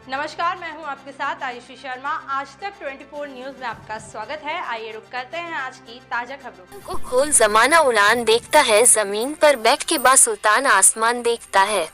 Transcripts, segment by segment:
नमस्कार, मैं हूं आपके साथ आयुषी शर्मा। आज तक 24 न्यूज में आपका स्वागत है। आइए रुक करते हैं आज की ताजा खबरों को खोल जमाना उड़ान देखता है, जमीन पर बैठ के बासुल्तान आसमान देखता है।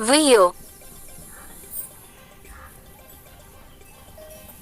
वीडियो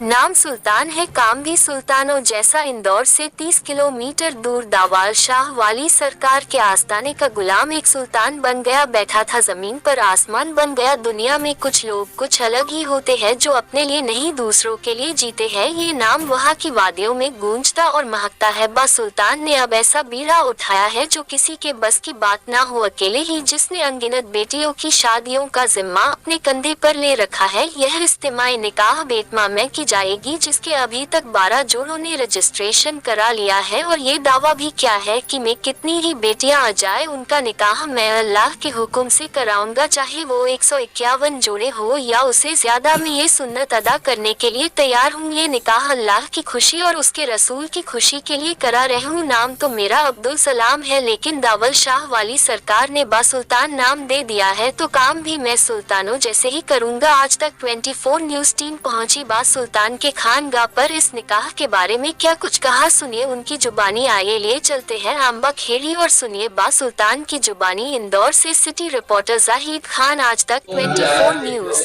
नाम सुल्तान है, काम भी सुल्तानों जैसा। इंदौर से 30 किलोमीटर दूर दावाल शाह वाली सरकार के आस्ताने का गुलाम एक सुल्तान बन गया। बैठा था जमीन पर, आसमान बन गया। दुनिया में कुछ लोग कुछ अलग ही होते हैं, जो अपने लिए नहीं दूसरों के लिए जीते हैं। ये नाम वहाँ की वादियों में गूंजता और महकता है। बासुल्तान ने अब ऐसा बीड़ा उठाया है जो किसी के बस की बात ना हो। अकेले ही जिसने अनगिनत बेटियों की शादियों का जिम्मा अपने कंधे पर ले रखा है। यह इज्तिमाई निकाह बेतमा में की जाएगी, जिसके अभी तक 12 जोड़ों ने रजिस्ट्रेशन करा लिया है। और ये दावा भी क्या है कि मैं कितनी ही बेटियां आ जाए, उनका निकाह मैं अल्लाह के हुक्म से कराऊंगा, चाहे वो 151 जोड़े हो या उससे ज्यादा। मैं ये सुन्नत अदा करने के लिए तैयार हूँ। ये निकाह अल्लाह की खुशी और उसके रसूल की खुशी के लिए करा रहा हूँ। नाम तो मेरा अब्दुल सलाम है, लेकिन दावल शाह वाली सरकार ने बासुल्तान नाम दे दिया है, तो काम भी मैं सुल्तानों जैसे ही करूंगा। आज तक 24 न्यूज टीम पहुंची बासुल्तान के खानगाह पर। इस निकाह के बारे में क्या कुछ कहा, सुनिए उनकी जुबानी। आइए ले चलते हैं आंबा खेड़ी और सुनिए बासुल्तान की जुबानी। इंदौर से सिटी रिपोर्टर जाहिद खान, आज तक 24 न्यूज।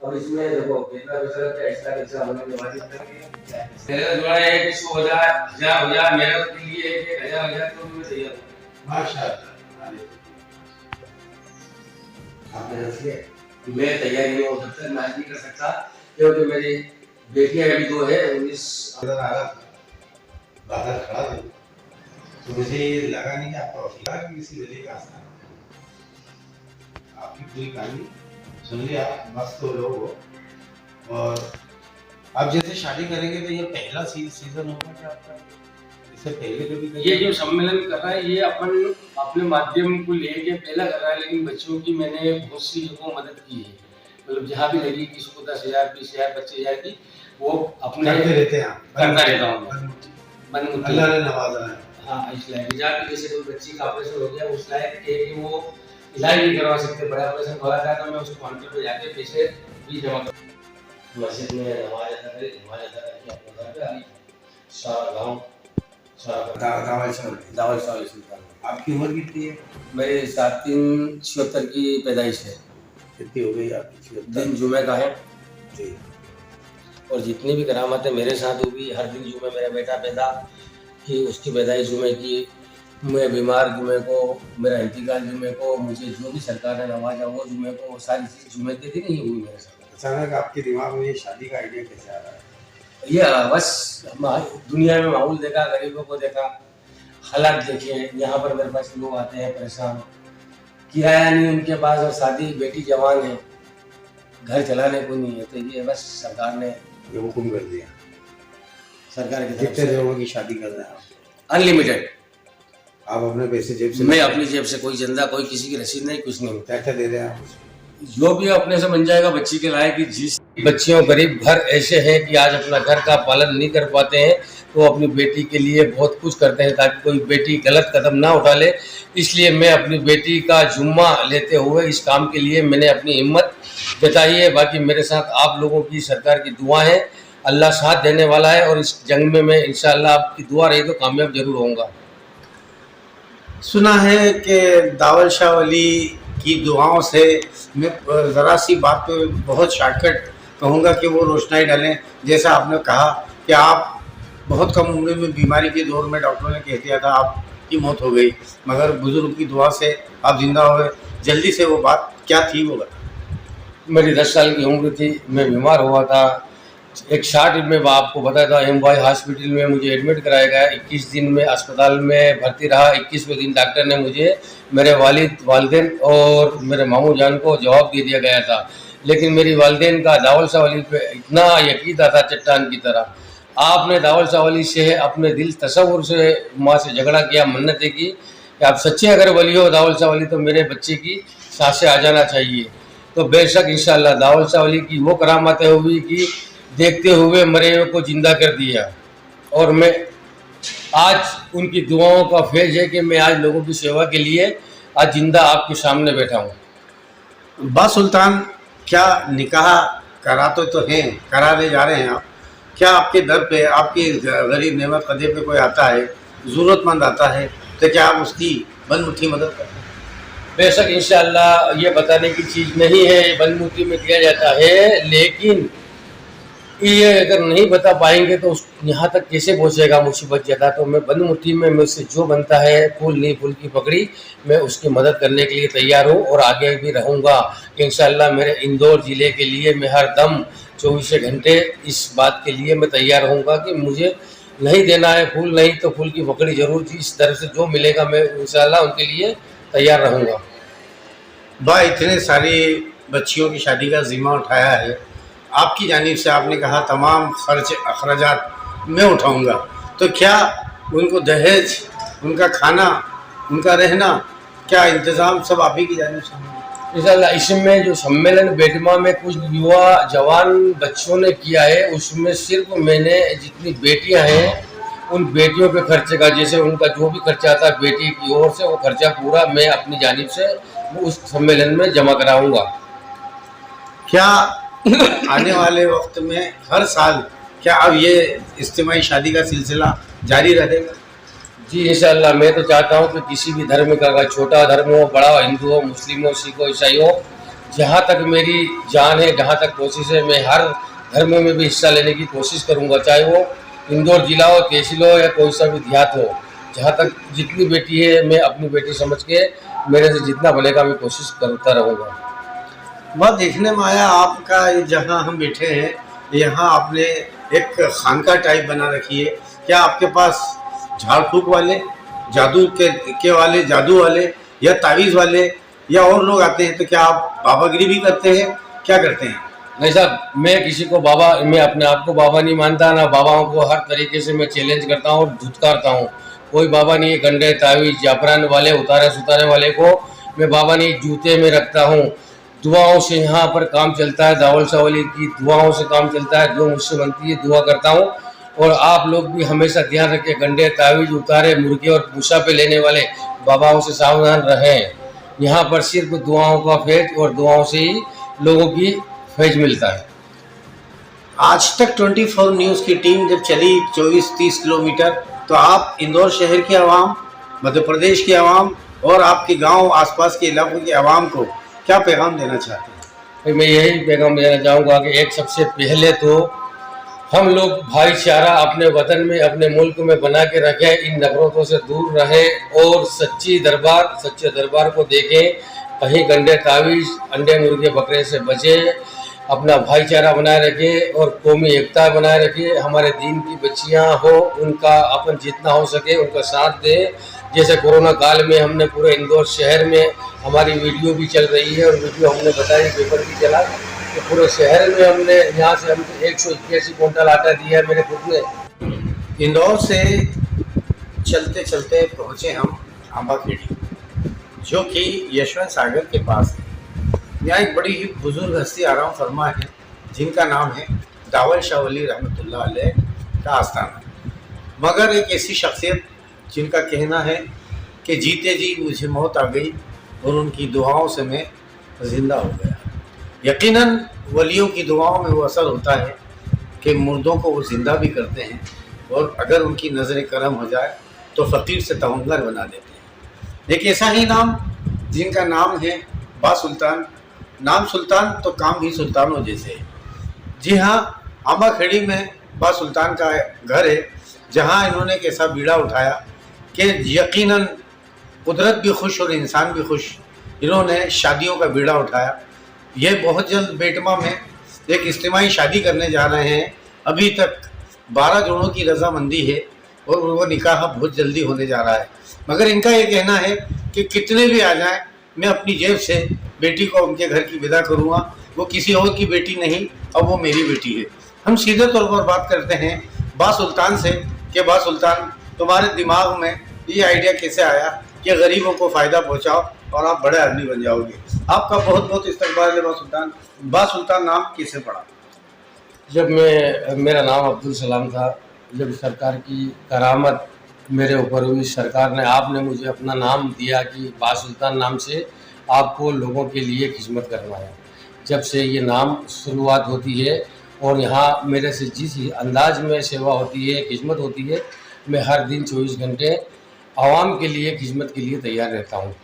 और इसमें देखो कितना दूसरा का एक्स्ट्रा हमने निवाजित करके मेरा जो है कि 100,000 मेरे लिए 1,000 तो मैं तैयार हूं। माशाल्लाह आपने रखिए मैं तैयारी में हो सकता मैं नहीं कर सकता, क्योंकि मेरी बेटियां अभी 2 है। 19 अंदर आ रहा था, बाहर खड़ा था, तो मुझे ये लगा नहीं कि आपका वकील है कि किसी वली का आस्थान है। आपकी पूरी कहानी सुन लिया, मस्त हो लोग हो। और अब जैसे शादी करेंगे तो ये पहला सीजन होगा क्या आपका? इससे पहले कभी ये जो सम्मेलन कर रहा है ये अपन अपने माध्यम को लेके पहला कर रहा है, लेकिन बच्चों की मैंने बहुत सी लोगों को मदद की है। मतलब जहाँ भी लगी किसी को 10,000 20,000 25,000 की वो अपने करते रहते हैं, करता रहता हूँ। अल्लाह ने नवाजा है। हाँ, इस लायक जहाँ भी जैसे कोई बच्ची का ऑपरेशन हो गया उस लायक है कि वो इलाज नहीं करवा सकते, बड़ा ऑपरेशन हो रहा था, तो मैं उसको काउंटर पे जाके पैसे भी जमा कर मस्जिद में नमाज अदा करके अपने घर पे आई। सारा गाँव दावल शाह सुल्तान। आपकी उम्र कितनी है? मेरे 7/3/76 की पैदाइश है। कितनी हो गई आपकी? दिन जुमे का है जी। और जितनी भी करामतें मेरे साथ हुई, हर दिन जुमे मेरा बेटा पैदा कि उसकी पैदाइश जुमे की, मैं बीमार जुमे को, मेरा इंतकाल जुमे को, मुझे जो भी सरकार ने नवाजा वो जुमे को, वो सारी चीज़ जुमे के दिन ही हुई मेरे साथ। अचानक आपके दिमाग में ये शादी का आइडिया कैसे आ रहा है? ये बस दुनिया में माहौल देखा, गरीबों को देखा, हालात देखे। यहाँ पर मेरे पास लोग आते हैं परेशान, किराया नहीं उनके पास, और शादी बेटी जवान है, घर चलाने को नहीं है, तो ये बस सरकार ने ये हुक्म कर दिया। सरकार की तरफ कितने से लोगों की शादी कर रहे हैं आप? अनलिमिटेड। आप अपने पैसे जेब से? मैं अपनी जेब से, कोई चंदा, कोई किसी की रसीद नहीं, कुछ नहीं। क्या क्या दे रहे हैं आप? जो भी अपने से बन जाएगा बच्ची के लायक। जिस बच्चियों गरीब घर ऐसे हैं कि आज अपना घर का पालन नहीं कर पाते हैं, तो अपनी बेटी के लिए बहुत कुछ करते हैं ताकि कोई बेटी गलत कदम ना उठा ले। इसलिए मैं अपनी बेटी का जुम्मा लेते हुए इस काम के लिए मैंने अपनी हिम्मत जताई है। बाकी मेरे साथ आप लोगों की, सरकार की दुआ है, अल्लाह साथ देने वाला है, और इस जंग में मैं इंशाअल्लाह आपकी दुआ रही तो कामयाब जरूर होऊंगा। सुना है कि दावल शाह वली की दुआओं से, मैं ज़रा सी बात पे बहुत शॉर्टकट कहूँगा कि वो रोशनाई डालें। जैसा आपने कहा कि आप बहुत कम उम्र में बीमारी के दौर में डॉक्टरों ने कह दिया था आपकी मौत हो गई, मगर बुजुर्ग की दुआ से आप जिंदा हो गए। जल्दी से वो बात क्या थी वो बता। मेरी 10 साल की उम्र थी, मैं बीमार हुआ था। एक शॉर्ट में आपको बताया था, एमवाई हॉस्पिटल में मुझे एडमिट कराया गया। 21 दिन में अस्पताल में भर्ती रहा। 21वें दिन डॉक्टर ने मुझे, मेरे वालिदैन और मेरे मामू जान को जवाब दे दिया गया था। लेकिन मेरी वालिदैन का दावल शाह वली पे इतना यकीन था चट्टान की तरह। आपने दावल शाह वली से अपने दिल तसव्वुर से माँ से झगड़ा किया, मन्नतें की कि आप सच्चे अगर वली हो दावल शाह वली, तो मेरे बच्चे की सांसें आ जाना चाहिए। तो बेशक इंशाअल्लाह दावल शाह वली की वो करामातें हुई कि देखते हुए मरे को जिंदा कर दिया। और मैं आज उनकी दुआओं का फैज़ है कि मैं आज लोगों की सेवा के लिए आज जिंदा आपके सामने बैठा हूँ। बा सुल्तान, क्या निकाह कराते तो हैं, कराने जा रहे हैं आप, क्या आपके दर पे, आपकी गरीब नेमत कदे पे कोई आता है, ज़रूरतमंद आता है, तो क्या आप उसकी बनमुट्ठी मदद करते हैं? बेशक इंशाअल्लाह ये बताने की चीज़ नहीं है, ये बनमुट्ठी में दिया जाता है, लेकिन ये अगर नहीं बता पाएंगे तो उस यहाँ तक कैसे पहुँचेगा मुसीबत ज़्यादा। तो मैं बनमुट्ठी में मुझसे जो बनता है, फूल नहीं फूल की पकड़ी, मैं उसकी मदद करने के लिए तैयार हूँ और आगे भी रहूँगा इंशाअल्लाह। मेरे इंदौर ज़िले के लिए मैं हर दम 24 घंटे इस बात के लिए मैं तैयार रहूँगा कि मुझे नहीं देना है फूल, नहीं तो फूल की पकड़ी ज़रूर जी। इस तरह से जो मिलेगा मैं इंशाअल्लाह उनके लिए तैयार रहूँगा। बा इतने सारी बच्चियों की शादी का ज़िम्मा उठाया है, आपकी जानिब से आपने कहा तमाम खर्च अखराजात मैं उठाऊंगा, तो क्या उनको दहेज, उनका खाना, उनका रहना, क्या इंतज़ाम सब आप ही की जानिब से होंगे? इंशाअल्लाह इसमें जो सम्मेलन बेटमा में कुछ युवा जवान बच्चों ने किया है, उसमें सिर्फ मैंने जितनी बेटियां हैं उन बेटियों के खर्चे का, जैसे उनका जो भी खर्चा आता है बेटी की ओर से, वो खर्चा पूरा मैं अपनी जानिब से उस सम्मेलन में जमा कराऊंगा। क्या आने वाले वक्त में हर साल क्या अब ये इज्तिमाई शादी का सिलसिला जारी रहेगा? जी इंशाअल्लाह मैं तो चाहता हूँ कि किसी भी धर्म का, अगर छोटा धर्म हो, बड़ा हो, हिंदू हो, मुस्लिम हो, सिख हो, ईसाई हो, जहाँ तक मेरी जान है, जहाँ तक कोशिश है, मैं हर धर्म में भी हिस्सा लेने की कोशिश करूँगा, चाहे वो इंदौर जिला हो, तहसील हो या कोई सा भी देहात हो। जहाँ तक जितनी बेटी है मैं अपनी बेटी समझ के मेरे से जितना बनेगा मैं कोशिश करता रहूँगा। वह देखने में आया आपका, जहाँ हम बैठे हैं यहाँ आपने एक खानका टाइप बना रखी है। क्या आपके पास झाड़ फूक वाले, जादू के वाले, जादू वाले या तावीज़ वाले या और लोग आते हैं, तो क्या आप बाबागिरी भी करते हैं, क्या करते हैं? नहीं साहब, मैं किसी को बाबा, मैं अपने आप को बाबा नहीं मानता, ना बाबाओं को हर तरीके से मैं चैलेंज करता हूँ और धुतकारता हूँ। कोई बाबा नहीं है, गंडे, तावीज़, जाफरान वाले, उतारे सुतारे वाले को मैं बाबा नहीं, जूते में रखता हूँ। दुआओं से यहाँ पर काम चलता है, दावल शाह वली की दुआओं से काम चलता है, जो मुझसे बनती है दुआ करता हूँ। और आप लोग भी हमेशा ध्यान रखें, गंडे, तावीज़, उतारे, मुर्गे और पूछा पे लेने वाले बाबाओं से सावधान रहें। यहाँ पर सिर्फ दुआओं का फैज और दुआओं से ही लोगों की फैज मिलता है। आज तक 24 न्यूज़ की टीम जब चली 24-30 किलोमीटर, तो आप इंदौर शहर की आवाम, मध्य प्रदेश की आवाम और आपके गांव आसपास के इलाकों की आवाम को क्या पैगाम देना चाहते हैं? मैं यही पैगाम देना चाहूँगा कि एक सबसे पहले तो हम लोग भाईचारा अपने वतन में, अपने मुल्क में बना के रखें, इन नफरतों से दूर रहें और सच्चे दरबार को देखें। कहीं गंडे, तावीज़, अंडे, मुर्गे, बकरे से बचें, अपना भाईचारा बनाए रखें और कौमी एकता बनाए रखें। हमारे दीन की बच्चियां हो, उनका अपन जितना हो सके उनका साथ दें। जैसे कोरोना काल में हमने पूरे इंदौर शहर में, हमारी वीडियो भी चल रही है और वीडियो हमने बताई, पेपर भी चला, तो पूरे शहर में हमने यहाँ से हमको 181 कुंटल आटा दिया है मेरे खुद ने। इंदौर से चलते चलते पहुँचे हम आंबाखेड़ी, जो कि यशवंत सागर के पास है। यहाँ एक बड़ी ही बुजुर्ग हस्ती आराम फरमा है, जिनका नाम है दावल शाह वली रहमतुल्लाह अलैह का आस्थाना। मगर एक ऐसी शख्सियत जिनका कहना है कि जीते जी मुझे मौत आ गई और उनकी दुआओं से मैं ज़िंदा हो गया। यकीनन वलियों की दुआओं में वो असर होता है कि मुर्दों को वो ज़िंदा भी करते हैं और अगर उनकी नज़र करम हो जाए तो फ़कीर से तवंगर बना देते हैं। एक ऐसा ही नाम जिनका नाम है बा सुल्तान। नाम सुल्तान तो काम भी सुल्तानों जैसे है। जी हाँ, आंबाखेड़ी में बा सुल्तान का घर है, जहाँ इन्होंने एक ऐसा बीड़ा उठाया कि यकीनन कुदरत भी खुश और इंसान भी खुश। इन्होंने शादियों का बीड़ा उठाया। ये बहुत जल्द बेटमा में एक इज्तिमाई शादी करने जा रहे हैं। अभी तक 12 जोड़ों की रजामंदी है और वो निकाह बहुत जल्दी होने जा रहा है। मगर इनका ये कहना है कि कितने भी आ जाएं, मैं अपनी जेब से बेटी को उनके घर की विदा करूँगा। वो किसी और की बेटी नहीं, अब वो मेरी बेटी है। हम सीधे तौर पर बात करते हैं बा सुल्तान से कि बा सुल्तान, तुम्हारे दिमाग में ये आइडिया कैसे आया कि गरीबों को फ़ायदा पहुँचाओ और आप बड़े आदमी बन जाओगे? आपका बहुत बहुत इस्तकबाल है बा सुल्तान। बा सुल्तान नाम कैसे पड़ा? जब मेरा नाम अब्दुल सलाम था, जब सरकार की करामत मेरे ऊपर हुई, सरकार ने, आपने मुझे अपना नाम दिया कि बा सुल्तान नाम से आपको लोगों के लिए खिदमत करना है। जब से ये नाम शुरुआत होती है और यहाँ मेरे से जिस अंदाज में सेवा होती है, खिदमत होती है, मैं हर दिन 24 घंटे आवाम के लिए खिदमत के लिए तैयार रहता हूँ।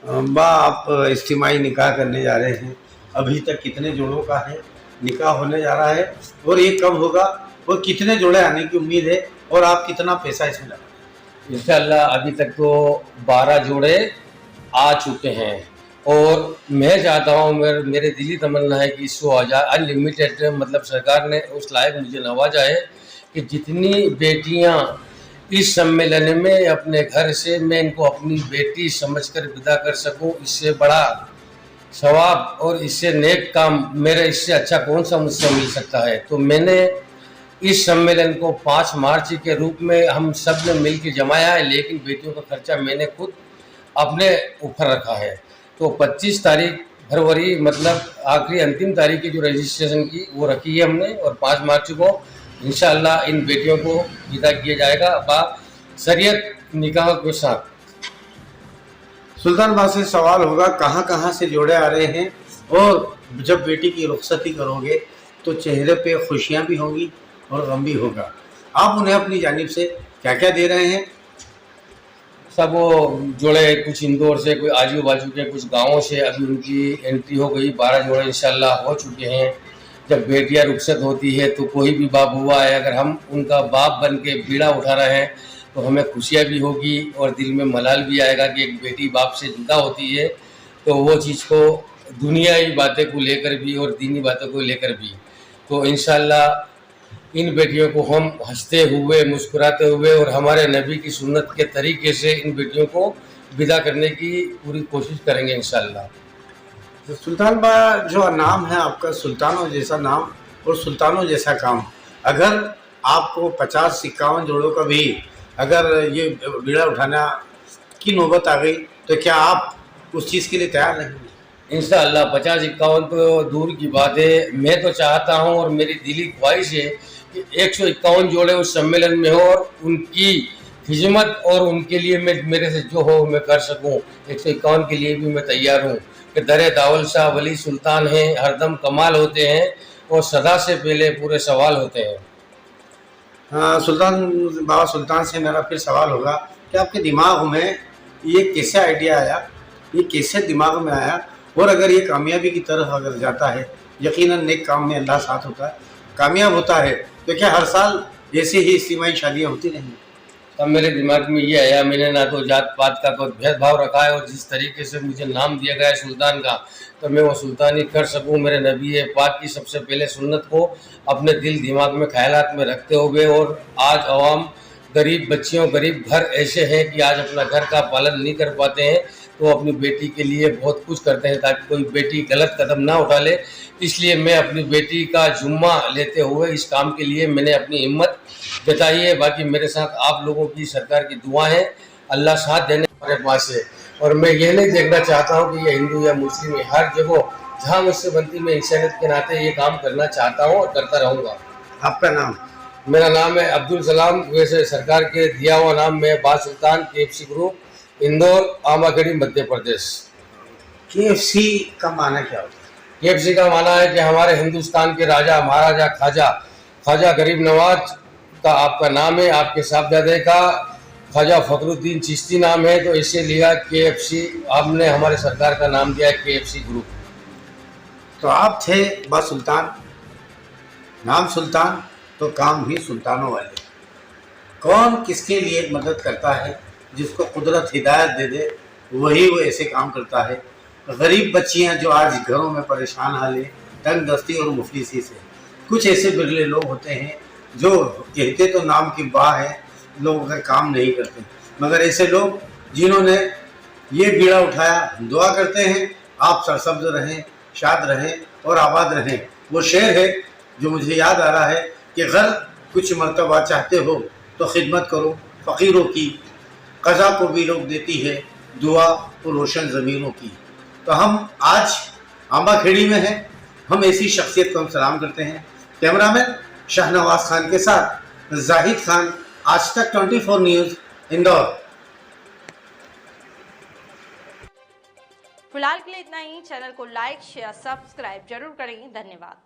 बा, आप इज्तिमाई निकाह करने जा रहे हैं, अभी तक कितने जोड़ों का है निकाह होने जा रहा है और ये कब होगा और कितने जोड़े आने की उम्मीद है और आप कितना पैसा इसमें लगा? इंशाअल्लाह अभी तक तो 12 जोड़े आ चुके हैं और मैं चाहता हूँ, मेरे दिली तमन्ना है कि 100,000 अनलिमिटेड, मतलब सरकार ने उस लायक मुझे नवाजा है कि जितनी बेटियाँ इस सम्मेलन में अपने घर से मैं इनको अपनी बेटी समझकर विदा कर सकूं, इससे बड़ा सवाब और इससे नेक काम मेरा इससे अच्छा कौन सा मुझसे मिल सकता है। तो मैंने इस सम्मेलन को 5 मार्च के रूप में हम सब ने मिल के जमाया है, लेकिन बेटियों का खर्चा मैंने खुद अपने ऊपर रखा है। तो 25 तारीख फरवरी, मतलब आखिरी अंतिम तारीख की जो रजिस्ट्रेशन की वो रखी है हमने, और 5 मार्च को इंशाअल्लाह इन बेटियों को विदा किया जाएगा शरीयत निकाह के साथ। सुल्तान बा से सवाल होगा, कहाँ कहाँ से जोड़े आ रहे हैं और जब बेटी की रुखसती करोगे तो चेहरे पे खुशियाँ भी होंगी और गम भी होगा, आप उन्हें अपनी जानिब से क्या क्या दे रहे हैं? सब जोड़े कुछ इंदौर से, कोई आजू बाजू के कुछ गाँवों से अभी उनकी एंट्री हो गई। 12 जोड़े इंशाअल्लाह हो चुके हैं। जब बेटियां रुखसत होती है तो कोई भी बाप हुआ है, अगर हम उनका बाप बन के बीड़ा उठा रहे हैं तो हमें खुशियाँ भी होगी और दिल में मलाल भी आएगा कि एक बेटी बाप से जुदा होती है। तो वो चीज़ को दुनियावी बातें को लेकर भी और दीनी बातों को लेकर भी, तो इंशाअल्लाह इन बेटियों को हम हंसते हुए, मुस्कुराते हुए और हमारे नबी की सुन्नत के तरीके से इन बेटियों को विदा करने की पूरी कोशिश करेंगे इंशाअल्लाह। तो सुल्तान बा, जो नाम है आपका, सुल्तानों जैसा नाम और सुल्तानों जैसा काम, अगर आपको 50-51 जोड़ों का भी अगर ये बीड़ा उठाना की नौबत आ गई तो क्या आप उस चीज़ के लिए तैयार नहीं? इंशाअल्लाह 50-51 तो दूर की बात है, मैं तो चाहता हूं और मेरी दिली ख्वाहिश है कि 151 जोड़े उस सम्मेलन में हो और उनकी खिदमत और उनके लिए मैं मेरे से जो हो मैं कर सकूं। 151 के लिए भी मैं तैयार हूं कि दरे दावल शाह वली सुल्तान हैं, हरदम कमाल होते हैं और सदा से पहले पूरे सवाल होते हैं। हाँ, सुल्तान बाबा सुल्तान से मेरा फिर सवाल होगा कि आपके दिमाग में ये कैसे आइडिया आया, ये कैसे दिमाग में आया, और अगर ये कामयाबी की तरफ अगर जाता है, यकीनन नेक काम में अल्लाह साथ होता है, कामयाब होता है, तो क्या हर साल ऐसे ही इज्तिमाई शादियाँ होती रहेंगी? तब मेरे दिमाग में ये आया, मैंने ना तो जात पात का कोई भेदभाव रखा है और जिस तरीके से मुझे नाम दिया गया है सुल्तान का, तो मैं वो सुल्तानी कर सकूं मेरे नबी पाक की सबसे पहले सुन्नत को अपने दिल दिमाग में ख्यालात में रखते हुए। और आज अवाम गरीब बच्चियों, गरीब घर ऐसे हैं कि आज अपना घर का पालन नहीं कर पाते हैं, तो अपनी बेटी के लिए बहुत कुछ करते हैं ताकि कोई बेटी गलत कदम ना उठा ले। इसलिए मैं अपनी बेटी का जुम्मा लेते हुए इस काम के लिए मैंने अपनी हिम्मत जताई है। बाकी मेरे साथ आप लोगों की, सरकार की दुआ है, अल्लाह साथ देने हमारे पास है। और मैं ये नहीं देखना चाहता हूँ कि ये हिंदू या मुस्लिम है, हर जगह जहाँ मुझसे बनती मैं इंसानियत के नाते ये काम करना चाहता हूँ और करता रहूँगा। आपका नाम? मेरा नाम है अब्दुल सलाम, वैसे सरकार के दिया हुआ नाम में बा सुल्तान KFC group, Indore, आमाखेड़ी, Madhya Pradesh. KFC का माना क्या होता है? KFC का माना है कि हमारे हिंदुस्तान के राजा महाराजा ख्वाजा गरीब नवाज का आपका नाम है, आपके साहबजादे का ख्वाजा फखरुद्दीन चिश्ती नाम है, तो इसे लिया KFC, आपने हमारे सरकार का नाम दिया है KFC ग्रुप। तो आप थे बा सुल्तान, नाम सुल्तान तो काम भी सुल्तानों वाले। कौन किसके लिए मदद करता है, जिसको कुदरत हिदायत दे दे वही वो ऐसे काम करता है। गरीब बच्चियां जो आज घरों में परेशान हाल है, तंग दस्ती और मुफलिसी से, कुछ ऐसे बिरले लोग होते हैं जो कहते तो नाम की बा है, लोग अगर काम नहीं करते, मगर ऐसे लोग जिन्होंने ये बीड़ा उठाया, दुआ करते हैं आप सरसब्ज रहें, शाद रहें और आबाद रहें। वो शेर है जो मुझे याद आ रहा है कि अगर कुछ मर्तबा चाहते हो तो खिदमत करो फ़कीरों की, क़ज़ा को भी रोक देती है दुआ और रोशन ज़मीनों की। तो हम आज आंबाखेड़ी में हैं, हम ऐसी शख्सियत को हम सलाम करते हैं। कैमरामैन शाहनवाज खान के साथ जाहिद खान, आज तक 24 न्यूज़, इंदौर। फिलहाल के लिए इतना ही। चैनल को लाइक शेयर सब्सक्राइब जरूर करें। धन्यवाद।